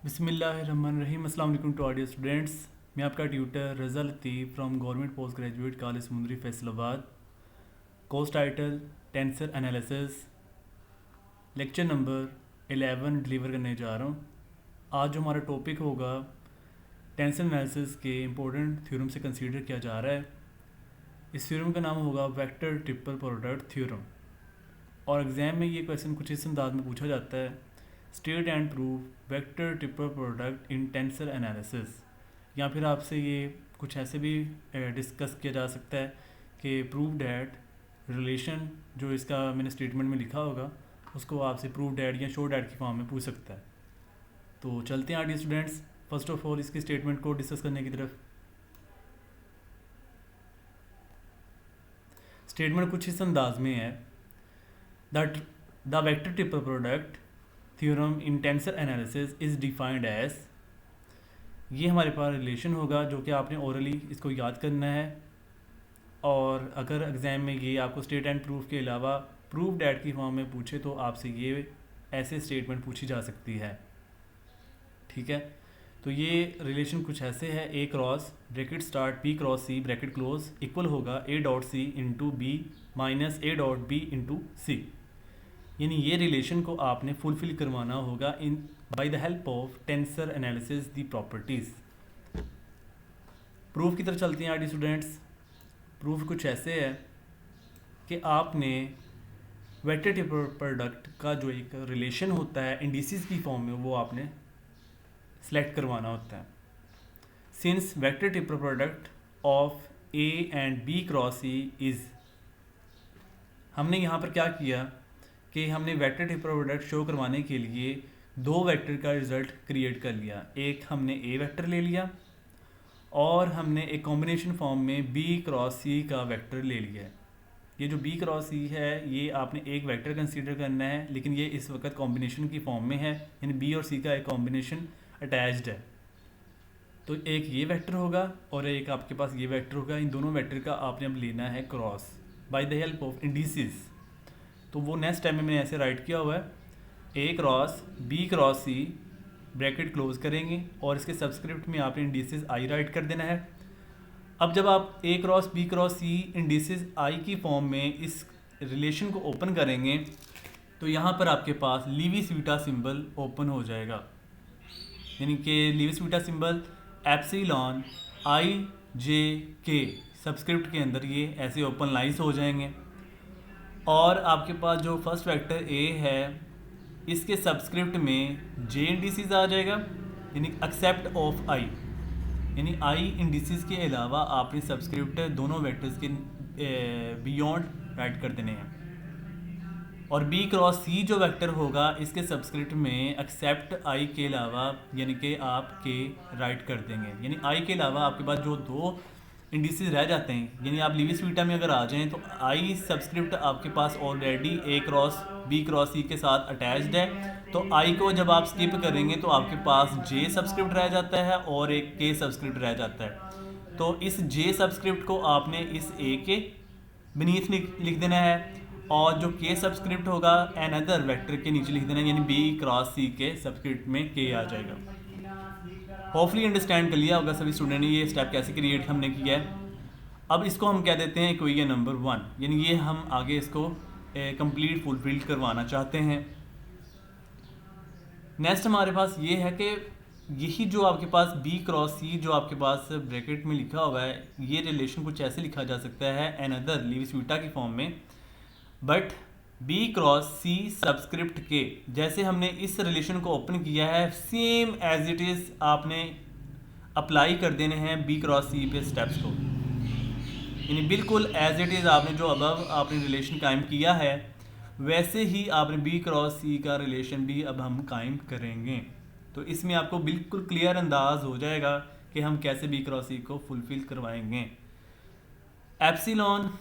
बिस्मिल्लाहिर्रहमानिर्रहीम। अस्सलाम वालेकुम टू ऑडियो स्टूडेंट्स। मैं आपका tutor Raza Latif from government post graduate college Samundri Faisalabad. Course title tensor analysis, lecture number 11 deliver करने जा रहा हूँ। आज जो हमारा टॉपिक होगा टेंसर एनालिसिस के इम्पोर्टेंट थ्योरम से कंसीडर किया जा रहा है। इस थ्योरम का नाम होगा वेक्टर ट्रिपल प्रोडक्ट थ्योरम, और एग्ज़ाम में ये क्वेश्चन कुछ इस अंदाज में पूछा जाता है, state and prove vector triple product in tensor analysis. या फिर आपसे ये कुछ ऐसे भी डिस्कस किया जा सकता है कि प्रूव डैट रिलेशन, जो इसका मैंने स्टेटमेंट में लिखा होगा उसको आपसे प्रूव डैट या शो डैट की फॉर्म में पूछ सकता है। तो चलते हैं आगे स्टूडेंट्स, फर्स्ट ऑफ ऑल इसके स्टेटमेंट को डिस्कस करने की तरफ। स्टेटमेंट कुछ इस अंदाज में है, that the vector triple product theorem in tensor analysis is defined as. ये हमारे पास रिलेशन होगा जो कि आपने ओरली इसको याद करना है, और अगर एग्ज़ाम में ये आपको स्टेट एंड प्रूफ के अलावा प्रूफ डैट की फॉर्म में पूछे तो आपसे ये ऐसे स्टेटमेंट पूछी जा सकती है। ठीक है, तो ये रिलेशन कुछ ऐसे है, A cross bracket start B cross C bracket close equal होगा A dot C into B minus A dot B into C. यानी ये रिलेशन को आपने फुलफिल करवाना होगा in by the help of tensor analysis the properties. Proof की तरफ चलते हैं आगे स्टूडेंट्स। प्रूफ कुछ ऐसे है कि आपने वेक्टर ट्रिपल प्रोडक्ट का जो एक रिलेशन होता है इंडिसेस की फॉर्म में, वो आपने सेलेक्ट करवाना होता है। Since vector triple product of A and B cross C is, हमने यहाँ पर क्या किया कि हमने वेक्टर ट्रिपल प्रोडक्ट शो करवाने के लिए दो वेक्टर का रिज़ल्ट क्रिएट कर लिया। एक हमने ए वेक्टर ले लिया और हमने एक कॉम्बिनेशन फॉर्म में बी क्रॉस सी का वेक्टर ले लिया है। ये जो बी क्रॉस सी है ये आपने एक वेक्टर कंसीडर करना है, लेकिन ये इस वक्त कॉम्बिनेशन की फॉर्म में है, यानी बी और सी का एक कॉम्बिनेशन अटैच्ड है। तो एक ये वेक्टर होगा और एक आपके पास ये वेक्टर होगा। इन दोनों वेक्टर का आपने अब लेना है cross bye the help of indices. तो वो नेक्स्ट टाइम में मैंने ऐसे राइट किया हुआ है, A cross B cross C bracket close करेंगे और इसके सबस्क्रिप्ट में आपने इंडिसेस आई राइट कर देना है। अब जब आप ए क्रॉस बी क्रॉस सी इंडिसेस आई की फॉर्म में इस रिलेशन को ओपन करेंगे तो यहाँ पर आपके पास लीविस बीटा सिंबल ओपन हो जाएगा, यानी कि Lewis beta symbol epsilon I J के सबस्क्रिप्ट के अंदर ये ऐसे ओपन लाइंस हो जाएंगे। और आपके पास जो फर्स्ट वेक्टर ए है इसके सबस्क्रिप्ट में जे इंडिसेस आ जाएगा, यानी एक्सेप्ट ऑफ आई, यानी आई इंडिसेस के अलावा आपने सबस्क्रिप्ट दोनों वेक्टर्स के बियॉन्ड राइट कर देने हैं। और बी क्रॉस सी जो वेक्टर होगा इसके सबस्क्रिप्ट में एक्सेप्ट आई के अलावा यानी कि आप के राइट कर देंगे, यानी आई के अलावा आपके पास जो दो इंडिसेस रह जाते हैं, यानी आप लीविस बीटा में अगर आ जाएं तो आई सबस्क्रिप्ट आपके पास ऑलरेडी ए क्रॉस बी क्रॉस सी के साथ अटैच्ड है। तो आई को जब आप स्किप करेंगे तो आपके पास जे सबस्क्रिप्ट रह जाता है और एक के सबस्क्रिप्ट रह जाता है। तो इस जे सबस्क्रिप्ट को आपने इस ए के बीनीथ लिख देना है और जो के सबस्क्रिप्ट होगा एन अदर वेक्टर के नीचे लिख देना है, यानी बी क्रॉस सी के सबस्क्रिप्ट में के आ जाएगा। होपफुली अंडरस्टैंड कर लिया होगा सभी स्टूडेंट ने ये स्टेप कैसे क्रिएट हमने किया है। अब इसको हम कह देते हैं इक्वेशन नंबर 1, यानी ये हम आगे इसको कंप्लीट फुलफिल करवाना चाहते हैं। नेक्स्ट हमारे पास ये है कि यही जो आपके पास बी क्रॉस सी जो आपके पास ब्रैकेट में लिखा हुआ है, ये रिलेशन कुछ ऐसे लिखा जा सकता है एन अदर लीविस बीटा की फॉर्म में, but B cross C subscript के जैसे हमने इस रिलेशन को ओपन किया है सेम एज इट इज़ आपने अप्लाई कर देने हैं बी क्रॉस सी पे स्टेप्स को, यानी बिल्कुल एज इट इज़ आपने जो अबव आपने रिलेशन कायम किया है वैसे ही आपने बी क्रॉस सी का रिलेशन भी अब हम कायम करेंगे। तो इसमें आपको बिल्कुल क्लियर अंदाज हो जाएगा कि हम कैसे बी क्रॉस सी को फुलफिल करवाएंगे। एप्सिलॉन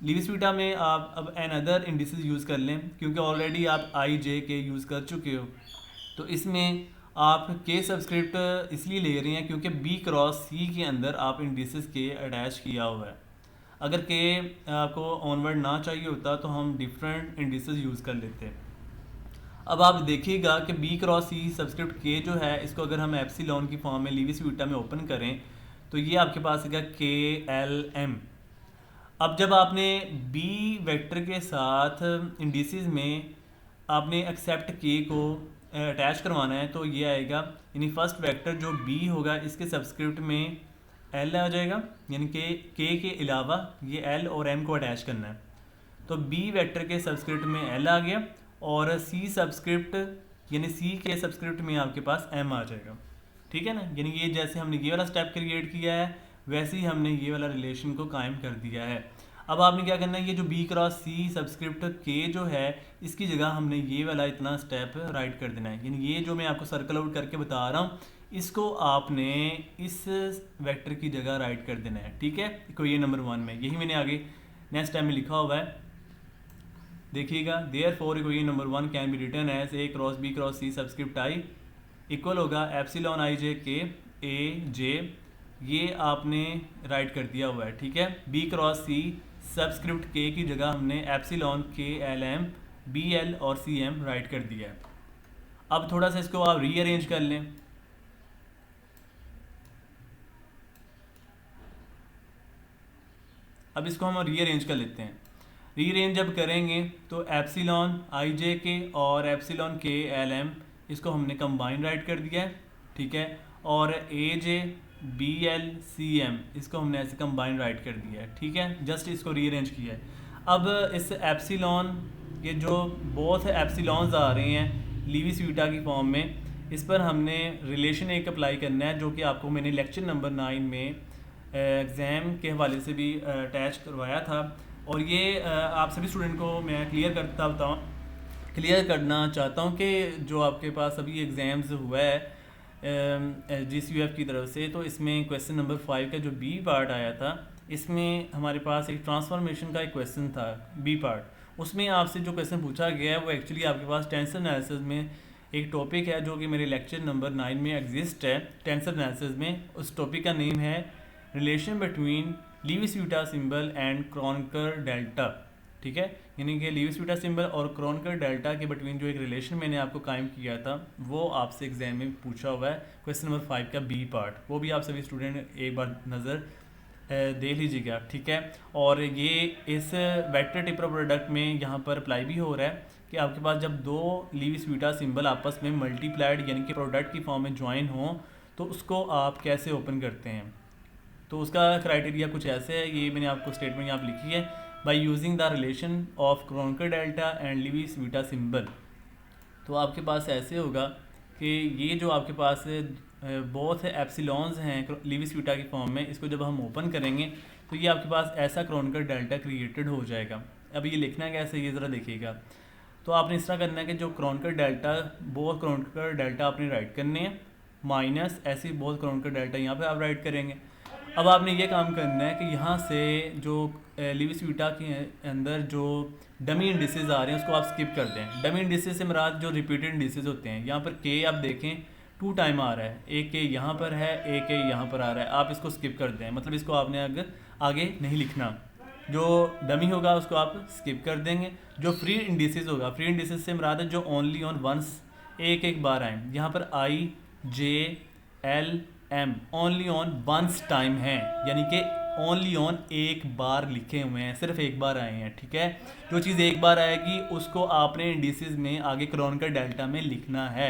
लीविस बीटा में आप अब एन अदर इंडिसेस यूज़ कर लें, क्योंकि ऑलरेडी आप आई जे के यूज़ कर चुके हो। तो इसमें आप के सबस्क्रिप्ट इसलिए ले रहे हैं क्योंकि बी क्रॉस सी के अंदर आप इंडिसेस के अटैच किया हुआ है। अगर के आपको ऑनवर्ड ना चाहिए होता तो हम डिफरेंट इंडिसेस यूज़ कर लेते। अब आप देखिएगा कि बी क्रॉस सी सब्सक्रिप्ट के जो है इसको अगर हम एप्सिलॉन की फॉर्म में लीविस बीटा में ओपन करें तो ये आपके पास है के एल एम। अब जब आपने बी वेक्टर के साथ इंडिसेस में आपने एक्सेप्ट के को अटैच करवाना है तो ये आएगा, यानी फर्स्ट वेक्टर जो बी होगा इसके सब्सक्रिप्ट में एल आ जाएगा, यानी कि के अलावा ये एल और एम को अटैच करना है। तो बी वेक्टर के सब्सक्रिप्ट में एल आ गया और सी सब्सक्रिप्ट यानी सी के सब्सक्रिप्ट में आपके पास एम आ जाएगा। ठीक है ना, यानी ये जैसे हमने ये वाला स्टेप क्रिएट किया है वैसे ही हमने ये वाला रिलेशन को कायम कर दिया है। अब आपने क्या करना है, ये जो बी क्रॉस सी सब्सक्रिप्ट के जो है इसकी जगह हमने ये वाला इतना स्टेप राइट कर देना है, यानी ये जो मैं आपको सर्कल आउट करके बता रहा हूँ इसको आपने इस वेक्टर की जगह राइट कर देना है। ठीक है, इक्वेशन नंबर 1 में यही मैंने आगे नेक्स्ट टाइम में लिखा हुआ है, देखिएगा। Therefore equation number 1 can be written as A cross B cross C subscript I equal होगा epsilon I J K A जे, ये आपने राइट कर दिया हुआ है। ठीक है, बी क्रॉस सी सब्सक्रिप्ट के की जगह हमने एप्सिलॉन के एल एम बी एल और सी एम राइट कर दिया है। अब थोड़ा सा इसको आप रीअरेंज कर लें। अब इसको हम रीअरेंज कर लेते हैं। रीअरेंज जब करेंगे तो एप्सिलॉन आई जे के और एप्सिलॉन के एल एम इसको हमने कंबाइन राइट कर दिया है। ठीक है, और A J B L C M इसको हमने ऐसे कंबाइन राइट कर दिया है। ठीक है, जस्ट इसको रीअरेंज किया है। अब इस एप्सिलॉन ये जो बोथ एप्सिलॉन्स आ रहे हैं लीविस बीटा की फॉर्म में, इस पर हमने रिलेशन एक अप्लाई करना है जो कि आपको मैंने लेक्चर नंबर 9 में एग्ज़ाम के हवाले से भी अटैच करवाया था। और ये आप सभी स्टूडेंट को मैं क्लियर करना चाहता हूँ कि जो आपके पास अभी एग्ज़ाम्स हुआ है GCUF की तरफ से, तो इसमें क्वेश्चन नंबर 5 का जो बी पार्ट आया था इसमें हमारे पास एक ट्रांसफॉर्मेशन का एक क्वेश्चन था बी पार्ट। उसमें आपसे जो क्वेश्चन पूछा गया है वो एक्चुअली आपके पास टेंसर एनालिसिस में एक टॉपिक है जो कि मेरे लेक्चर नंबर 9 में एग्जिस्ट है टेंसर एनालिसिस में। उस टॉपिक का नेम है relation between Lewis beta symbol and Kronecker delta. ठीक है, यानी कि लीविस बीटा सिंबल और क्रोनकर डेल्टा के बिटवीन जो एक रिलेशन मैंने आपको कायम किया था वो आपसे एग्जाम में पूछा हुआ है क्वेश्चन नंबर 5 का बी पार्ट। वो भी आप सभी स्टूडेंट एक बार नज़र दे लीजिएगा। ठीक है, और ये इस वेक्टर टिपर प्रोडक्ट में यहाँ पर अप्लाई भी हो रहा है कि आपके पास जब दो लीविस बीटा सिंबल आपस में मल्टीप्लाइड यानी कि प्रोडक्ट की फॉर्म में ज्वाइन हो तो उसको आप कैसे ओपन करते हैं। तो उसका क्राइटेरिया कुछ ऐसे है, ये मैंने आपको स्टेटमेंट यहाँ पर लिखी है, by using the relation of Kronecker delta and Lewis beta symbol. तो आपके पास ऐसे होगा कि ये जो आपके पास बहुत एप्सिलॉन्स हैं लीविस बीटा की फॉर्म में, इसको जब हम ओपन करेंगे तो ये आपके पास ऐसा क्रोनकर डेल्टा क्रिएटेड हो जाएगा। अब ये लिखना है कैसे, ये ज़रा देखिएगा। तो आपने इस तरह करना है कि जो क्रोनकर डेल्टा बहुत क्रोनकर डेल्टा आपने राइट करने हैं माइनस ऐसे बहुत क्रोनकर डेल्टा यहाँ पे आप राइट करेंगे। अब आपने ये काम करना है कि यहाँ से जो लीविस बीटा के अंदर जो डमी इंडिसेस आ रहे हैं उसको आप स्किप कर दें। डमी इंडिसेस से मुराद जो रिपीटेड इंडिसेस होते हैं, यहाँ पर के आप देखें 2 टाइम आ रहा है, एक के यहाँ पर है एक के यहाँ पर आ रहा है, आप इसको स्किप कर दें, मतलब इसको आपने आगे नहीं लिखना। जो डमी होगा उसको आप स्किप कर देंगे। जो फ्री इंडिसेस होगा, फ्री इंडिसेस से मुराद है जो ओनली ऑन वंस एक बार आए, यहाँ पर I J L M only on once time है, यानी कि ओनली ऑन एक बार लिखे हुए हैं, सिर्फ एक बार आए हैं। ठीक है, जो चीज़ एक बार आएगी उसको आपने इंडिसेस में आगे क्रोनकर डेल्टा में लिखना है।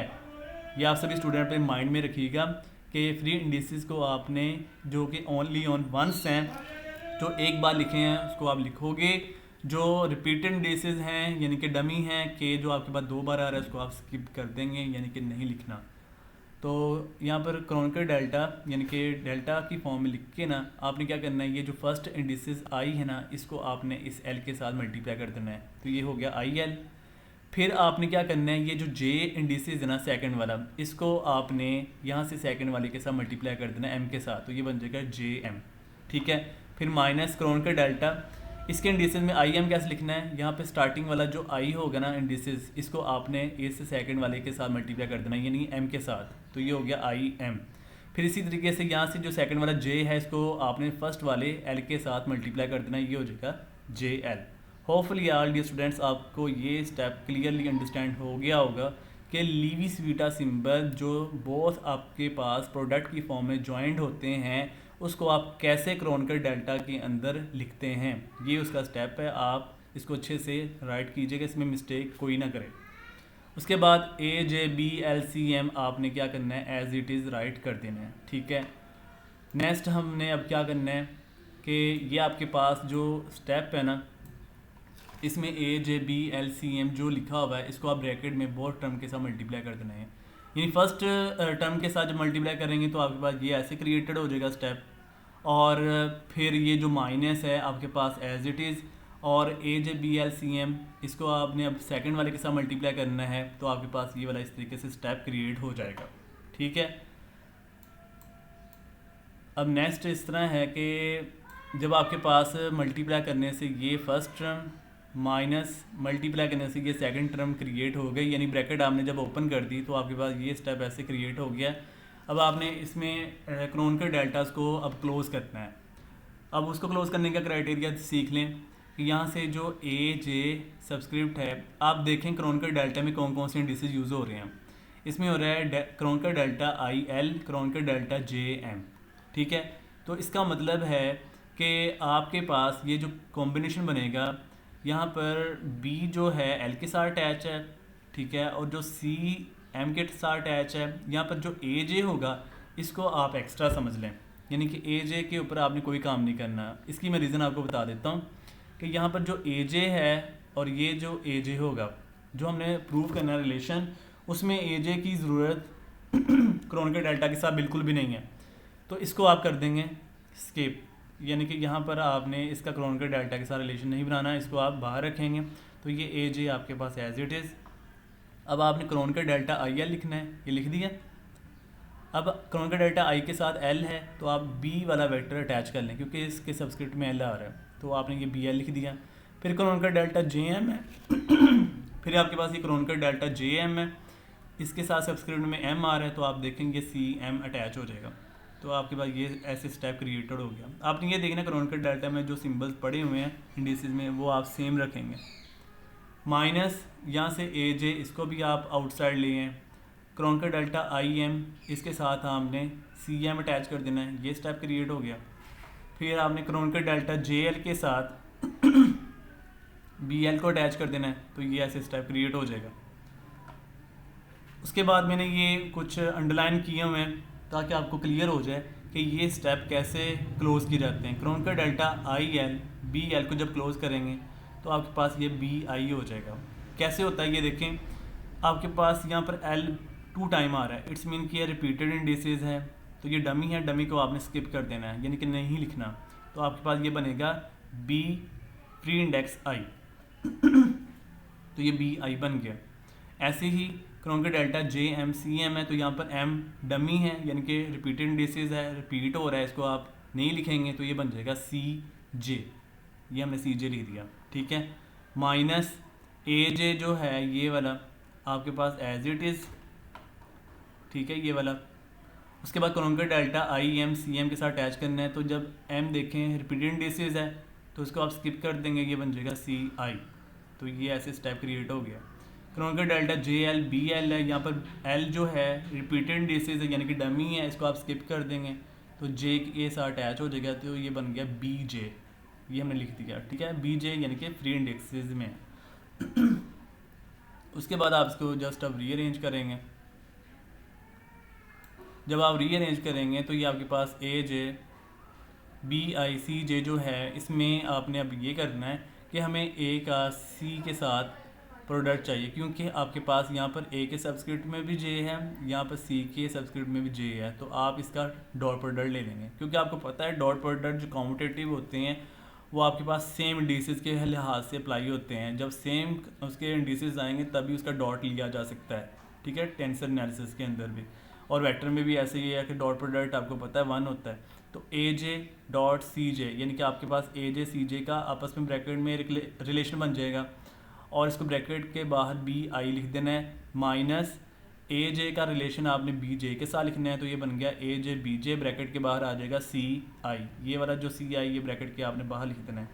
ये आप सभी स्टूडेंट अपने माइंड में रखिएगा कि फ्री इंडिसेस को आपने जो कि ओनली ऑन वंस हैं, जो एक बार लिखे हैं उसको आप लिखोगे। जो रिपीटेड इंडिसेस हैं यानी कि डमी हैं कि जो आपके पास 2 बार आ रहा है उसको आप स्किप कर देंगे, यानी कि नहीं लिखना। तो यहाँ पर क्रोनकर डेल्टा यानी कि डेल्टा की फॉर्म में लिख के ना आपने क्या करना है, ये जो फर्स्ट इंडिसेस आई है ना इसको आपने इस एल के साथ मल्टीप्लाई कर देना है, तो ये हो गया आई एल। फिर आपने क्या करना है, ये जो जे इंडिसेस है ना सेकंड वाला, इसको आपने यहाँ से सेकंड वाले के साथ मल्टीप्लाई कर देना है एम के साथ, तो ये बन जाएगा जे एम। ठीक है, फिर माइनस क्रोनकर डेल्टा, इसके इंडिसेस में आई एम कैसे लिखना है, यहाँ पे स्टार्टिंग वाला जो आई होगा ना इंडिसेस इसको आपने इस सेकंड वाले के साथ मल्टीप्लाई कर देना है यानी एम के साथ, तो ये हो गया आई एम। फिर इसी तरीके से यहाँ से जो सेकंड वाला जे है इसको आपने फर्स्ट वाले एल के साथ मल्टीप्लाई कर देना है, ये हो जाएगा J L. Hopefully all dear students आपको ये स्टेप क्लियरली अंडरस्टैंड हो गया होगा कि लीविस वीटा सिंबल जो बोथ आपके पास प्रोडक्ट की फॉर्म में ज्वाइंट होते हैं उसको आप कैसे क्रोनकर डेल्टा के अंदर लिखते हैं, ये उसका स्टेप है। आप इसको अच्छे से राइट कीजिएगा, इसमें मिस्टेक कोई ना करे। उसके बाद A J B L C M आपने क्या करना है, एज इट इज़ राइट कर देना है, ठीक है। नेक्स्ट हमने अब क्या करना है कि ये आपके पास जो स्टेप है ना, इसमें A J B L C M जो लिखा हुआ है इसको आप ब्रैकेट में बोथ टर्म के साथ मल्टीप्लाई कर देना है। यानी फर्स्ट टर्म के साथ जब मल्टीप्लाई करेंगे तो आपके पास ये ऐसे क्रिएटेड हो जाएगा स्टेप, और फिर ये जो माइनस है आपके पास एज इट इज़, और A J B L C M इसको आपने अब सेकंड वाले के साथ मल्टीप्लाई करना है तो आपके पास ये वाला इस तरीके से स्टेप क्रिएट हो जाएगा, ठीक है। अब नेक्स्ट इस तरह है कि जब आपके पास मल्टीप्लाई करने से ये फर्स्ट टर्म माइनस मल्टीप्लाई करने से ये सेकंड टर्म क्रिएट हो गई, यानी ब्रैकेट आपने जब ओपन कर दी तो आपके पास ये स्टेप ऐसे क्रिएट हो गया। अब आपने इसमें क्रोनकर डेल्टास को अब क्लोज करना है। अब उसको क्लोज करने का क्राइटेरिया सीख लें कि यहाँ से जो ए जे सब्सक्रिप्ट है, आप देखें क्रोनकर डेल्टा में कौन कौन से इंडिसेस यूज़ हो रहे हैं। इसमें हो रहा है Kronecker delta I L, Kronecker delta J M, ठीक है। तो इसका मतलब है कि आपके पास ये जो कॉम्बिनेशन बनेगा, यहाँ पर बी जो है एल के साथ अटैच है, ठीक है, और जो सी एम के साथ अटैच है। यहाँ पर जो ए जे होगा इसको आप एक्स्ट्रा समझ लें, यानी कि ए जे के ऊपर आपने कोई काम नहीं करना। इसकी मैं रीज़न आपको बता देता हूँ कि यहाँ पर जो ए जे है और ये जो ए जे होगा, जो हमने प्रूव करना है रिलेशन, उसमें ए जे की ज़रूरत क्रोनकर डेल्टा के साथ बिल्कुल भी नहीं है। तो इसको आप कर देंगे स्किप, यानी कि यहाँ पर आपने इसका क्रोनकर डेल्टा के साथ रिलेशन नहीं बनाना, इसको आप बाहर रखेंगे। तो ये ए जे आपके पास एज इट इज़। अब आपने क्रोनकर डेल्टा आई एल लिखना है, ये लिख दिया। अब क्रोनकर डेल्टा आई के साथ एल है तो आप बी वाला वेक्टर अटैच कर लें, क्योंकि इसके सब्सक्रिप्ट में एल आ रहा है, तो आपने ये बी एल लिख दिया। फिर क्रोनकर डेल्टा जे एम है फिर आपके पास ये क्रोनकर डेल्टा जे एम है, इसके साथ सब्सक्रिप्ट में एम आ रहा है तो आप देखेंगे सी एम अटैच हो जाएगा। तो आपके पास ये ऐसे स्टेप क्रिएटेड हो गया। आपने ये देखना क्रोनकर डेल्टा में जो सिंबल्स पड़े हुए हैं इंडिसेस में वो आप सेम रखेंगे। माइनस यहाँ से ए जे इसको भी आप आउटसाइड लिए, क्रोनकर डेल्टा आई एम इसके साथ आपने सी एम अटैच कर देना है, ये स्टेप क्रिएट हो गया। फिर आपने क्रोनकर डेल्टा जे एल के साथ बी एल को अटैच कर देना है, तो ये ऐसे स्टेप क्रिएट हो जाएगा। उसके बाद मैंने ये कुछ अंडरलाइन किए हुए हैं ताकि आपको क्लियर हो जाए कि ये स्टेप कैसे क्लोज किए जाते हैं। Kronecker delta I L B L को जब क्लोज करेंगे तो आपके पास ये बी आई हो जाएगा। कैसे होता है ये देखें, आपके पास यहाँ पर एल 2 टाइम आ रहा है, इट्स मीन कि ये रिपीटेड इंडिसेस है, तो ये डमी है, डमी को आपने स्किप कर देना है, यानी कि नहीं लिखना। तो आपके पास ये बनेगा बी प्री इंडेक्स आई तो ये बी आई बन गया। ऐसे ही Kronecker delta J M C M है, तो यहाँ पर एम डमी है, यानी कि रिपीटेड इंडिसेस है, रिपीट हो रहा है, इसको आप नहीं लिखेंगे तो ये बन जाएगा सी जे, ये हमने सी जे लिख दिया, ठीक है। माइनस ए जे जो है ये वाला आपके पास एज इट इज़, ठीक है, ये वाला। उसके बाद Kronecker delta I M C M के साथ अटैच करना है, तो जब एम देखें रिपीटेड इंडिसेस है तो इसको आप स्किप कर देंगे, ये बन जाएगा सी आई। तो ये ऐसे स्टेप क्रिएट हो गया। Kronecker delta J L B L है, यहाँ पर एल जो है रिपीटेड इंडिसेस है, यानी कि डमी है, इसको आप स्किप कर देंगे तो जे के साथ अटैच हो जाएगा, तो ये बन गया बी जे, ये हमने लिख दिया, ठीक है। बी जे यानी कि फ्री इंडेक्सेस में उसके बाद आप इसको जस्ट अब रीअरेंज करेंगे। जब आप रीअरेंज करेंगे तो ये आपके पास ए जे बी आई सी जे जो है, इसमें आपने अब ये करना है कि हमें ए का सी के साथ प्रोडक्ट चाहिए, क्योंकि आपके पास यहाँ पर ए के सब्सक्रिप्ट में भी जे है, यहाँ पर सी के सब्सक्रिप्ट में भी जे है, तो आप इसका डॉट प्रोडक्ट ले लेंगे, क्योंकि आपको पता है डॉट प्रोडक्ट जो कॉम्यूटेटिव होते हैं वो आपके पास सेम इंडिसेस के लिहाज से अप्लाई होते हैं। जब सेम उसके इंडिसेस आएंगे तभी उसका डॉट लिया जा सकता है, ठीक है, टेंसर एनालिसिस के अंदर भी। और वेक्टर में भी ऐसे ही है कि डॉट प्रोडक्ट आपको पता है 1 होता है। तो ए जे डॉट सी जे, यानी कि आपके पास ए जे सी जे का आपस में ब्रैकेट में रिलेशन बन जाएगा, और इसको ब्रैकेट के बाहर बी आई लिख देना है, माइनस ए जे का रिलेशन आपने बी जे के साथ लिखना है, तो ये बन गया ए जे बी जे, ब्रैकेट के बाहर आ जाएगा सी आई, ये वाला जो सी आई ये ब्रैकेट के आपने बाहर लिख देना है।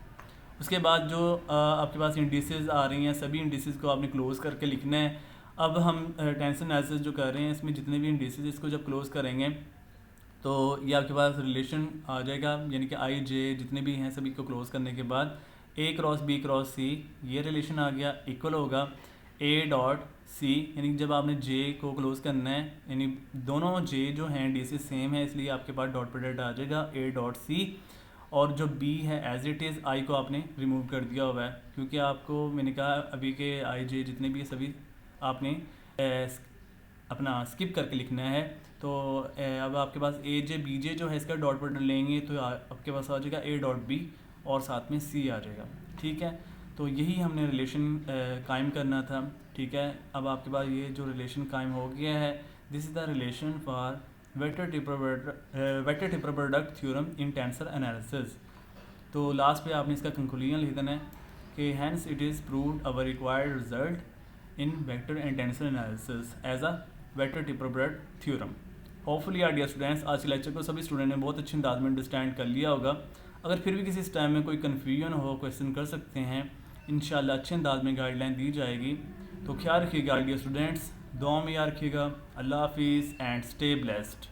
उसके बाद जो आपके पास इंडिसेस आ रही हैं, सभी इंडिसेस को आपने क्लोज़ करके लिखना है। अब हम टेंशन एनालिसिस जो कर रहे हैं, इसमें जितने भी इंडिसेस इसको जब क्लोज़ करेंगे तो ये आपके पास रिलेशन आ जाएगा, यानी कि आई जे जितने भी हैं सभी को क्लोज़ करने के बाद ए क्रॉस बी क्रॉस सी ये रिलेशन आ गया, इक्वल होगा ए डॉट सी, यानी कि जब आपने जे को क्लोज़ करना है, यानी दोनों जे जो हैं इंडिसेस सेम है, इसलिए आपके पास डॉट प्रोडक्ट आ जाएगा ए डॉट सी। और जो बी है एज इट इज़, आई को आपने रिमूव कर दिया हुआ है, क्योंकि आपको मैंने कहा अभी के आई जे जितने भी सभी आपने अपना स्किप करके लिखना है। तो अब आपके पास ए जे बी जे जो है इसका डॉट प्रोडक्ट लेंगे तो आपके पास आ जाएगा ए डॉट बी और साथ में सी आ जाएगा। ठीक है, तो यही हमने रिलेशन कायम करना था। ठीक है, अब आपके पास ये जो रिलेशन कायम हो गया है, this is the relation for vector triple product theorem in tensor analysis. तो लास्ट पे आपने इसका कंक्लूजन लिख देना है कि hence it is proved our required result in vector and tensor analysis as a vector triple product theorem. Hopefully our dear students, आज के लेक्चर को सभी स्टूडेंट ने बहुत अच्छे अंदाज में अंडरस्टैंड कर लिया होगा। अगर फिर भी किसी टाइम में कोई कन्फ्यूजन हो, क्वेश्चन कर सकते हैं, इंशाल्लाह अच्छे अंदाज में गाइडलाइन दी जाएगी। तो ख्याल रखिएगा डियर स्टूडेंट्स, दुआ में याद रखिएगा। अल्लाह हाफिज़ एंड स्टे ब्लेस्ड।